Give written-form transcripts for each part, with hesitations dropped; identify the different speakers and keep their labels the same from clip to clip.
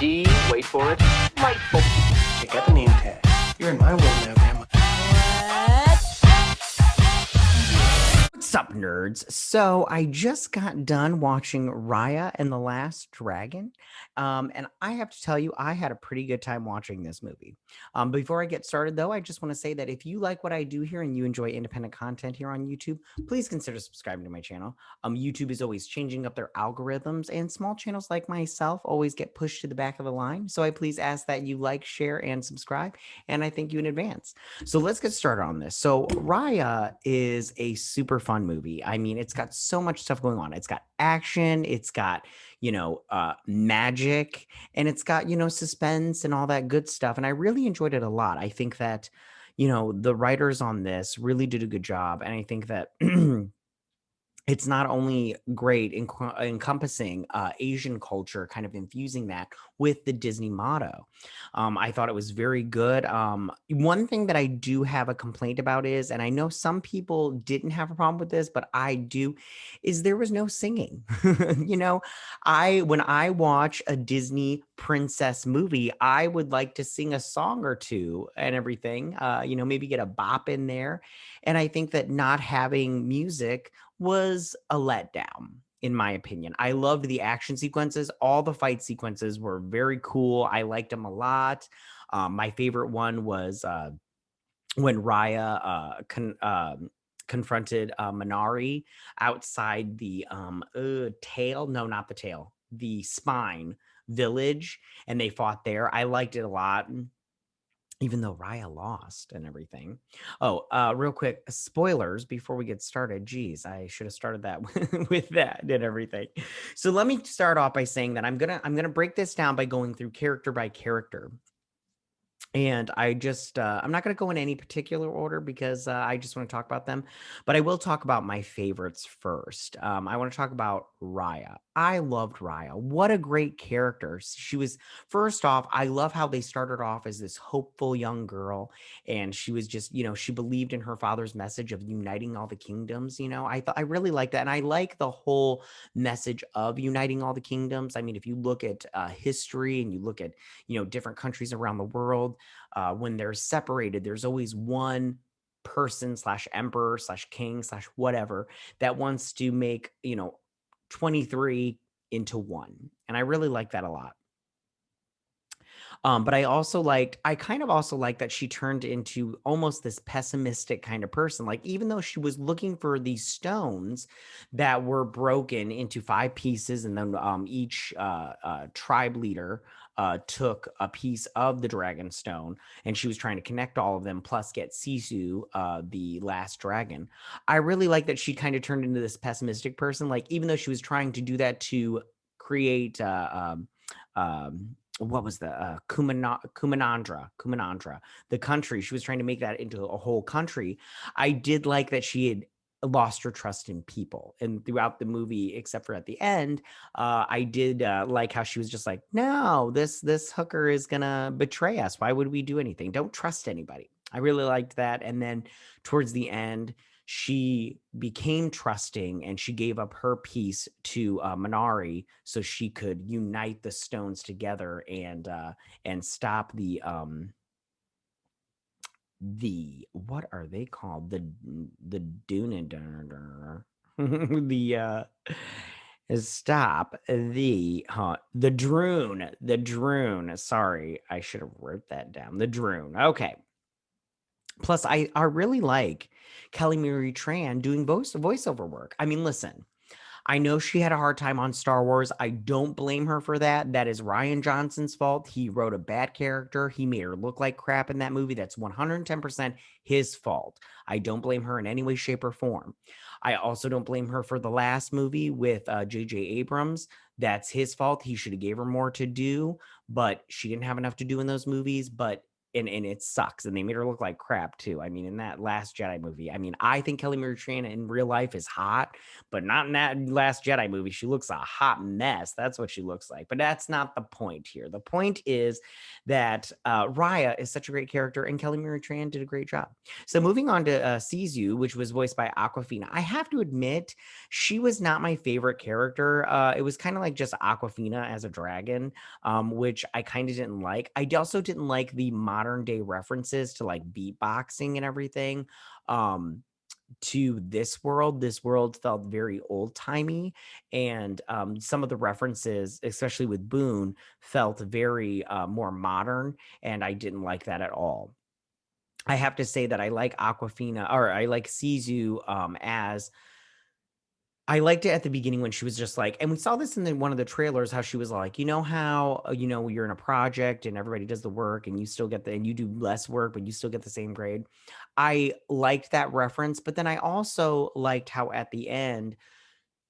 Speaker 1: D, wait for it, delightful.
Speaker 2: Check out the name tag. You're in my world now, Grandma.
Speaker 3: What's up, nerds? So I just got done watching Raya and the Last Dragon, and I have to tell you, I had a pretty good time watching this movie. Before I get started, though, I just want to say that if you like what I do here and you enjoy independent content here on YouTube, please consider subscribing to my channel. YouTube is always changing up their algorithms, and small channels like myself always get pushed to the back of the line. So I please ask that you like, share, and subscribe, and I thank you in advance. So let's get started on this. So Raya is a super fun movie. I mean, it's got so much stuff going on. It's got action, it's got, magic, and it's got, suspense and all that good stuff. And I really enjoyed it a lot. I think that, the writers on this really did a good job. And I think that it's not only great in encompassing Asian culture, kind of infusing that with the Disney motto. I thought it was very good. One thing that I do have a complaint about is, and I know some people didn't have a problem with this, but I do, is there was no singing. When I watch a Disney princess movie, I would like to sing a song or two and everything. Maybe get a bop in there. And I think that not having music was a letdown, in my opinion. I loved the action sequences. All the fight sequences were very cool. I liked them a lot. My favorite one was when Raya confronted Minari outside the tail. No, not the tail. The spine village, and they fought there. I liked it a lot, even though Raya lost and everything. Oh, real quick, spoilers before we get started. Geez, I should have started that with that and everything. So let me start off by saying that I'm gonna break this down by going through character by character. And I'm not going to go in any particular order because I just want to talk about them, but I will talk about my favorites first. I want to talk about Raya. I loved Raya. What a great character. She was, first off, I love how they started off as this hopeful young girl, and she was just, she believed in her father's message of uniting all the kingdoms. I really like that. And I like the whole message of uniting all the kingdoms. I mean, if you look at history and you look at, different countries around the world, when they're separated, there's always one person slash emperor slash king slash whatever that wants to make 23 into one, and I really like that a lot. But I kind of also like that she turned into almost this pessimistic kind of person. Like, even though she was looking for these stones that were broken into 5 pieces, and then each tribe leader took a piece of the dragon stone, and she was trying to connect all of them, plus get Sisu, the last dragon. I really like that she kind of turned into this pessimistic person. Like, even though she was trying to do that to create what was the Kumanandra, the country. She was trying to make that into a whole country. I did like that she had lost her trust in people, and throughout the movie, except for at the end, I did like how she was just like, no, this hooker is gonna betray us. Why would we do anything? Don't trust anybody. I really liked that. And then towards the end, she became trusting, and she gave up her piece to Minari so she could unite the stones together and stop the what are they called, the Dune the stop the Droon. Sorry, I should have wrote that down. The Droon. Okay. Plus, I really like Kelly Marie Tran doing voiceover work. I mean, listen, I know she had a hard time on Star Wars. I don't blame her for that. That is Rian Johnson's fault. He wrote a bad character. He made her look like crap in that movie. That's 110% his fault. I don't blame her in any way, shape, or form. I also don't blame her for the last movie with J.J. Abrams. That's his fault. He should have gave her more to do, but she didn't have enough to do in those movies. But and it sucks. And they made her look like crap too. I mean, in that Last Jedi movie, I mean, I think Kelly Marie Tran in real life is hot, but not in that Last Jedi movie. She looks a hot mess. That's what she looks like. But that's not the point here. The point is that Raya is such a great character, and Kelly Marie Tran did a great job. So moving on to Sisu, which was voiced by Awkwafina. I have to admit, she was not my favorite character. It was kind of like just Awkwafina as a dragon, which I kind of didn't like. I also didn't like the modern day references to like beatboxing and everything. To this world felt very old timey, and some of the references, especially with Boone, felt very more modern, and I didn't like that at all. I have to say that I like Awkwafina, or I like Sisu, as I liked it at the beginning when she was just like, and we saw this in one of the trailers, how she was like, you know how you're in a project and everybody does the work and you still get and you do less work but you still get the same grade. I liked that reference, but then I also liked how at the end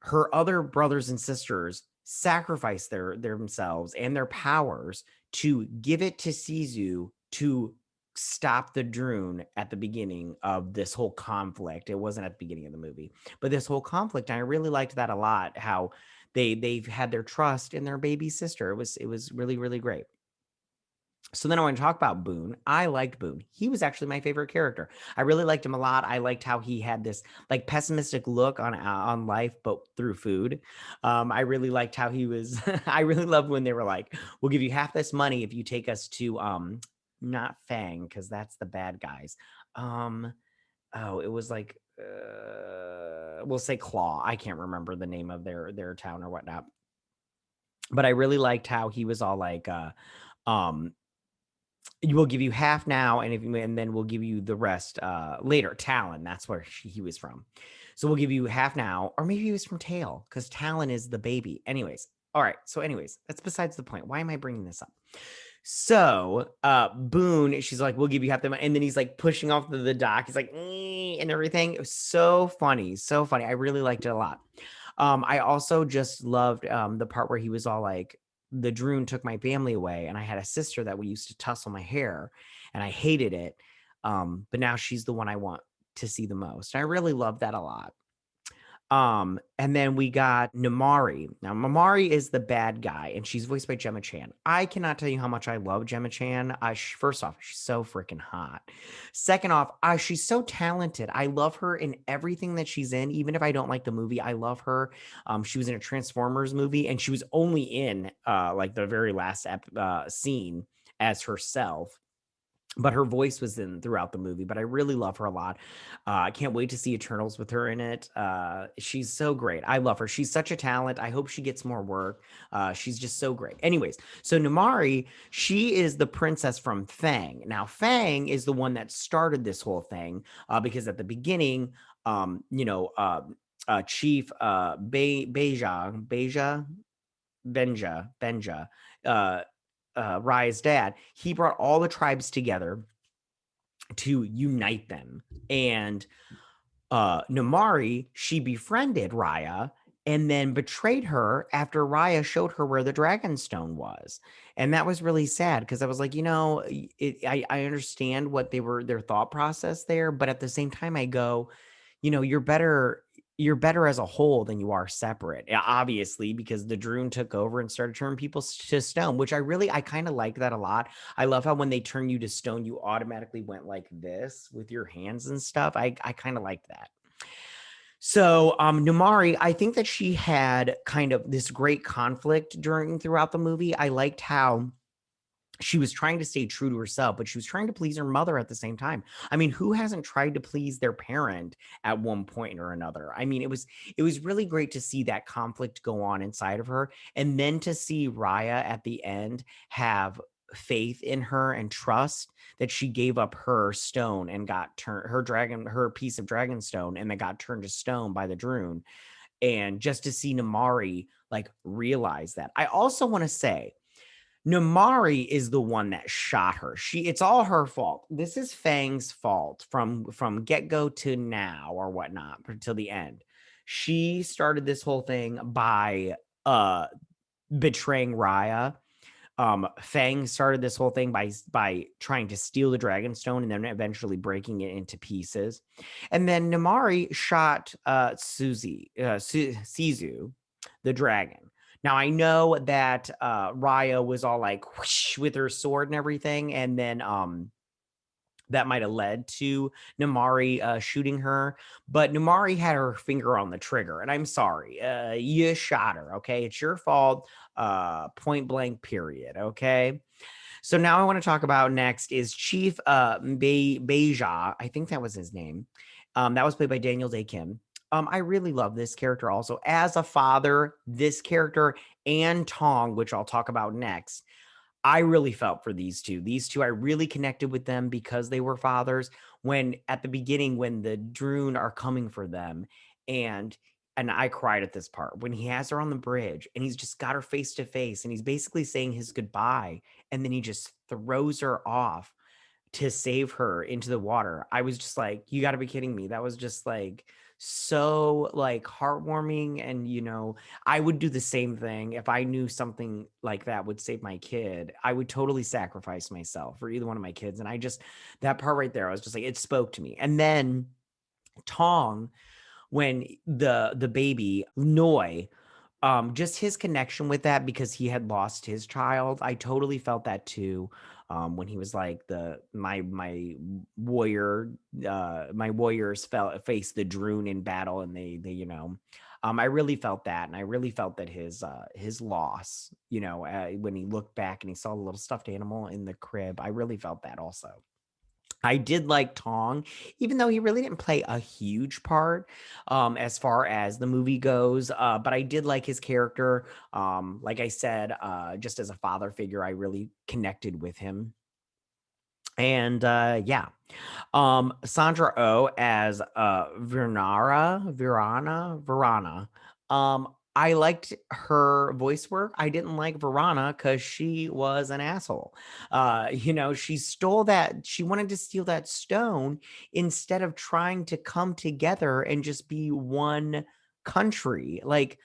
Speaker 3: her other brothers and sisters sacrifice themselves and their powers to give it to Sisu to stop the Drune at the beginning of this whole conflict. It wasn't at the beginning of the movie, but this whole conflict. And I really liked that a lot. How they've had their trust in their baby sister. It was really, really great. So then I want to talk about Boone. I liked Boone. He was actually my favorite character. I really liked him a lot. I liked how he had this like pessimistic look on life, but through food. I really liked how he was. I really loved when they were like, "We'll give you half this money if you take us to not Fang, because that's the bad guys. Um, oh, it was like we'll say Claw. I can't remember the name of their town or whatnot. But I really liked how he was all like, um we'll give you half now, and then we'll give you the rest later. Talon, that's where he was from. So we'll give you half now, or maybe he was from Tail, because Talon is the baby. Anyways, all right. So, anyways, that's besides the point. Why am I bringing this up? So, Boone, she's like, "We'll give you half the money," and then he's like pushing off the dock. He's like, and everything. It was so funny, so funny. I really liked it a lot. I also just loved the part where he was all like, the Droon took my family away, and I had a sister that we used to tussle my hair, and I hated it. But now she's the one I want to see the most. And I really love that a lot. And then we got Namari. Now, Namari is the bad guy, and she's voiced by Gemma Chan. I cannot tell you how much I love Gemma Chan. First off, she's so freaking hot. Second off, she's so talented. I love her in everything that she's in. Even if I don't like the movie, I love her. She was in a Transformers movie, and she was only in like the very last scene as herself, but her voice was in throughout the movie. But I really love her a lot. I can't wait to see Eternals with her in it. She's so great. I love her. She's such a talent. I hope she gets more work. She's just so great. Anyways, so Namari, she is the princess from Fang. Now, Fang is the one that started this whole thing, because at the beginning, Chief Benja, uh, Raya's dad, he brought all the tribes together to unite them. And Namari, she befriended Raya and then betrayed her after Raya showed her where the Dragonstone was. And that was really sad, because I was like, I understand what their thought process there, but at the same time I go, you're better as a whole than you are separate. Obviously, because the Droon took over and started turning people to stone, which I kind of like that a lot. I love how when they turn you to stone, you automatically went like this with your hands and stuff. I kind of like that. So, Numari, I think that she had kind of this great conflict throughout the movie. I liked how she was trying to stay true to herself, but she was trying to please her mother at the same time. I mean, who hasn't tried to please their parent at one point or another? I mean, it was really great to see that conflict go on inside of her, and then to see Raya at the end have faith in her and trust that she gave up her stone and got turned her piece of dragon stone, and then got turned to stone by the Droon. And just to see Namari like realize that. I also want to say Namari is the one that shot her. It's all her fault. This is Fang's fault from get-go to now or whatnot until the end. She started this whole thing by betraying Raya. Fang started this whole thing by trying to steal the dragon stone and then eventually breaking it into pieces. And then Namari shot Sisu, the dragon. Now I know that Raya was all like whoosh with her sword and everything, and then that might have led to Namari shooting her. But Namari had her finger on the trigger, and I'm sorry, you shot her. Okay, it's your fault. Point blank. Period. Okay. So now I want to talk about next is Chief Beja. I think that was his name. That was played by Dae Kim. I really love this character also as a father. This character and Tong, which I'll talk about next. I really felt for these two. These two, I really connected with them because they were fathers. When at the beginning, when the Droon are coming for them, and I cried at this part when he has her on the bridge and he's just got her face to face and he's basically saying his goodbye, and then he just throws her off to save her into the water. I was just like, you got to be kidding me. That was just like so like heartwarming. And I would do the same thing if I knew something like that would save my kid. I would totally sacrifice myself for either one of my kids. And I just, that part right there, I was just like, it spoke to me. And then Tong, when the baby Noi, just his connection with that because he had lost his child, I totally felt that too. When he was like my warrior, my warriors faced the Droon in battle, and they I really felt that, and I really felt that his loss, when he looked back and he saw the little stuffed animal in the crib, I really felt that also. I did like Tong, even though he really didn't play a huge part as far as the movie goes. But I did like his character. Like I said, just as a father figure, I really connected with him. And yeah, Sandra Oh as Virana. I liked her voice work. I didn't like Virana because she was an asshole. She stole that. She wanted to steal that stone instead of trying to come together and just be one country. Like,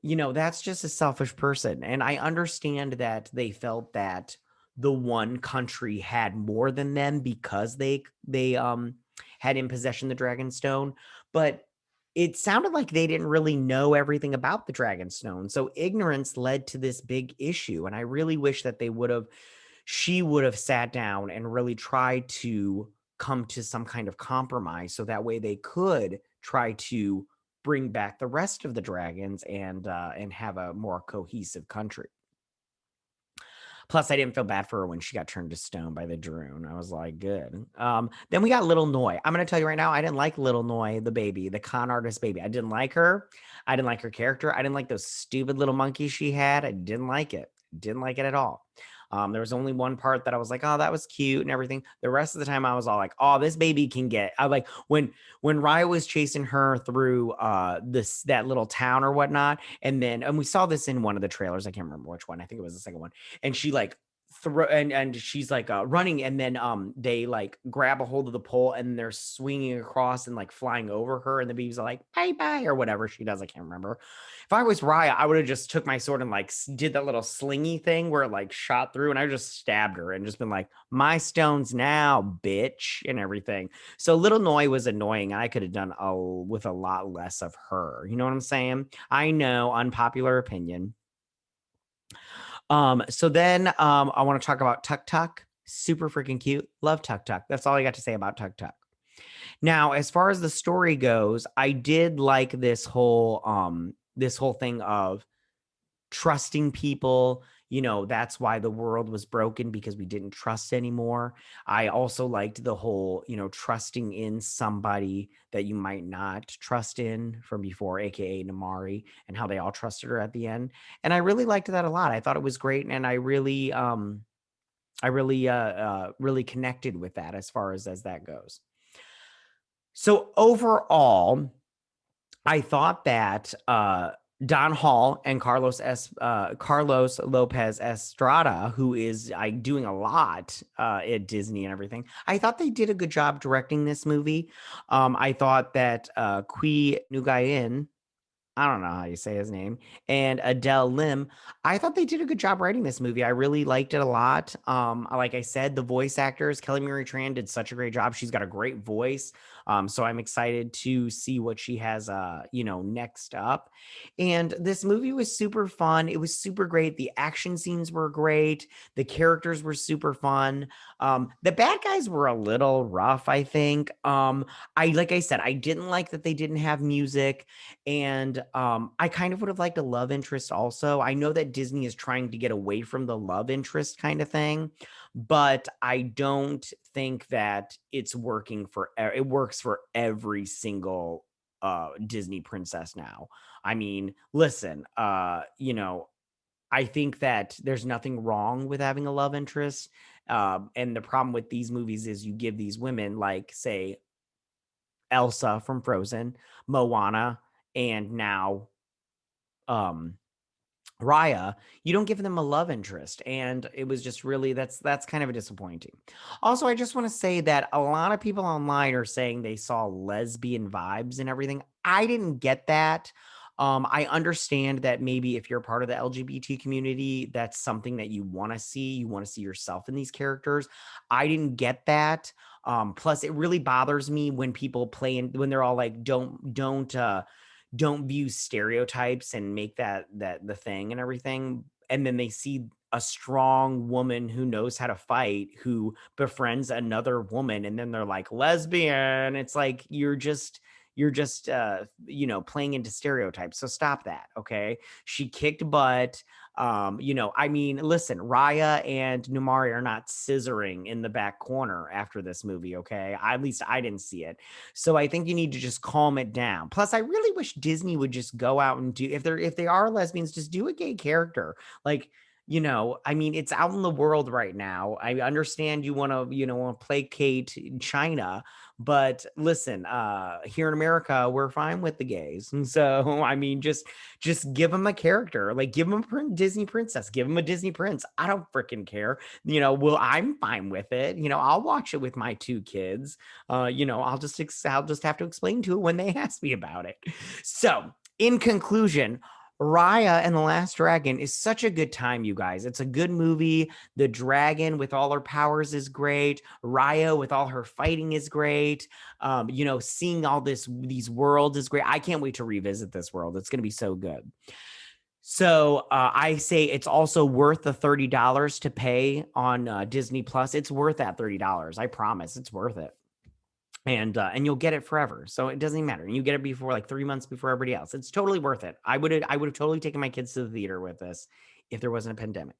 Speaker 3: that's just a selfish person. And I understand that they felt that the one country had more than them because they had in possession the Dragonstone, but it sounded like they didn't really know everything about the Dragonstone. So ignorance led to this big issue. And I really wish that she would have sat down and really tried to come to some kind of compromise so that way they could try to bring back the rest of the dragons and have a more cohesive country. Plus, I didn't feel bad for her when she got turned to stone by the Droon. I was like, good. Then we got Little Noi. I'm going to tell you right now, I didn't like Little Noi, the baby, the con artist baby. I didn't like her. I didn't like her character. I didn't like those stupid little monkeys she had. I didn't like it. Didn't like it at all. There was only one part that I was like, oh, that was cute and everything. The rest of the time I was all like, oh, this baby can get. I like when Raya was chasing her through that little town or whatnot. And we saw this in one of the trailers. I can't remember which one. I think it was the second one. And she like and she's like running, and then they like grab a hold of the pole and they're swinging across and like flying over her, and the baby's like bye bye or whatever she does. I can't remember. If I was Raya, I would have just took my sword and like did that little slingy thing where it like shot through, and I just stabbed her and just been like, my stones now, bitch, and everything. So Little Noi was annoying. I could have done with a lot less of her. You know what I'm saying? I know, unpopular opinion. So then I want to talk about Tuk Tuk. Super freaking cute. Love Tuk Tuk. That's all I got to say about Tuk Tuk. Now, as far as the story goes, I did like this whole thing of trusting people. That's why the world was broken, because we didn't trust anymore. I also liked the whole, trusting in somebody that you might not trust in from before, aka Namari, and how they all trusted her at the end. And I really liked that a lot. I thought it was great, and really connected with that as far as that goes. So overall, I thought that Don Hall and Carlos Lopez Estrada, who is doing a lot at Disney and everything, I thought they did a good job directing this movie. I thought that Qui Nguyen, I don't know how you say his name, and Adele Lim. I thought they did a good job writing this movie. I really liked it a lot. Like I said, the voice actors, Kelly Marie Tran did such a great job. She's got a great voice. So I'm excited to see what she has next up. And this movie was super fun. It was super great. The action scenes were great. The characters were super fun. The bad guys were a little rough, I think. Like I said, I didn't like that they didn't have music. And I kind of would have liked a love interest also. I know that Disney is trying to get away from the love interest kind of thing, but I don't think that it's working it works for every single Disney princess now. I mean, listen, I think that there's nothing wrong with having a love interest. And the problem with these movies is you give these women, like, say, Elsa from Frozen, Moana, and now um Raya, you don't give them a love interest. And it was just really that's kind of a disappointing. Also, I just want to say that a lot of people online are saying they saw lesbian vibes and everything. I didn't get that. I understand that maybe if you're part of the LGBT community, that's something that you want to see. You want to see yourself in these characters. I didn't get that. Plus, it really bothers me when people play in when they're all like, don't view stereotypes and make that the thing and everything, and then they see a strong woman who knows how to fight who befriends another woman, and then they're like lesbian. It's like you're just playing into stereotypes, so stop that. Okay, she kicked butt. I mean, listen, Raya and Numari are not scissoring in the back corner after this movie. Okay, at least I didn't see it. So I think you need to just calm it down. Plus, I really wish Disney would just go out and do, if they are lesbians, just do a gay character. Like, I mean, it's out in the world right now. I understand you want to, placate China, but listen, here in America, we're fine with the gays. And so, I mean, just give them a character, like give them a Disney princess, give them a Disney prince. I don't freaking care. Well, I'm fine with it. I'll watch it with my two kids. I'll just have to explain to it when they ask me about it. So, in conclusion, Raya and the Last Dragon is such a good time, you guys. It's a good movie. The dragon with all her powers is great. Raya with all her fighting is great. Seeing all these worlds is great. I can't wait to revisit this world. It's going to be so good. So I say it's also worth the $30 to pay on Disney Plus. It's worth that $30. I promise, it's worth it. And you'll get it forever. So it doesn't even matter. And you get it before, like 3 months before everybody else. It's totally worth it. I would have totally taken my kids to the theater with this if there wasn't a pandemic.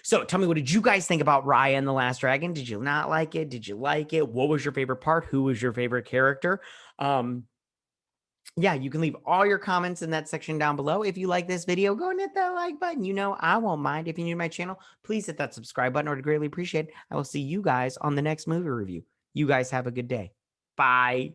Speaker 3: So tell me, what did you guys think about Raya and the Last Dragon? Did you not like it? Did you like it? What was your favorite part? Who was your favorite character? Yeah, you can leave all your comments in that section down below. If you like this video, go and hit that like button. I won't mind. If you're new to my channel, please hit that subscribe button. I would greatly appreciate it. I will see you guys on the next movie review. You guys have a good day. Bye.